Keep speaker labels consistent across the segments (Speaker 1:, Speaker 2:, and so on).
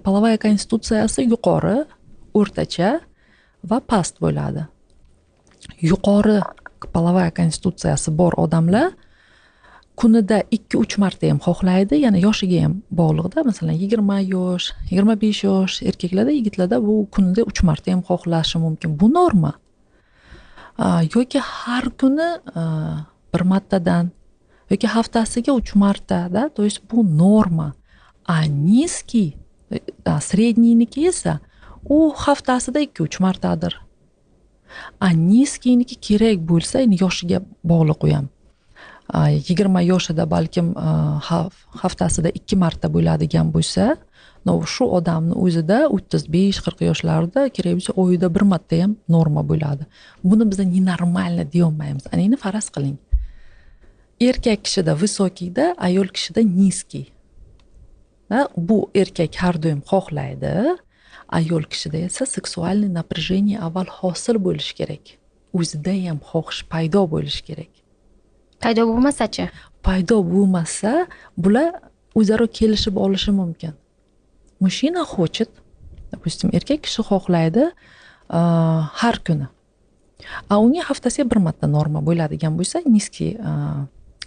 Speaker 1: polovaya konstitutsiyasi yuqori, o'rtacha va past bo'ladi. Yuqori polovaya konstitutsiyasi bor odamlar kunida 2-3 marta ham xohlaydi, yana yoshiga ham bog'liqda. Masalan, 20 yosh, 25 yosh erkaklarda, yigitlarda bu kunida 3 marta ham xohlashi mumkin. Bu norma. Yoki har kuni bir martadan yoki haftasiga 3 martada, to есть bu norma. Nizkiy, sredniyniki esa u haftasida 2-3 martadir. Nizkiyniki kerak bo'lsa, endi yoshiga bog'liq u ham. 20 yoshida balkim haftasida 2 marta bo'ladigan bo'lsa, shu odamni o'zida 35-40 yoshlarda kerak bo'lsa oyida bir marta ham norma bo'ladi. Buni biz nenormalni deya olmaymiz. Endi faraz qiling. Erkak kishida vysokiyda, ayol kishida nizkiy. Bu erkak har doim xohlaydi, ayol kishida esa seksualniy напряжение avval hosil bo'lishi kerak. O'zida ham xohish paydo bo'lishi kerak.
Speaker 2: Paydo bo'lmasa-chi?
Speaker 1: Paydo bo'lmasa, bular o'zaro kelishib olishi mumkin. Mushina хочет, допустим, erkak kishi xohlaydi har kuni. Unga haftasiga bir marta norma bo'ladigan bo'lsa, nizkiy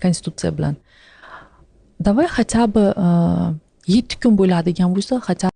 Speaker 1: konstitutsiya bilan. Давай хотя бы 7 kun bo'ladigan bo'lsa, хотя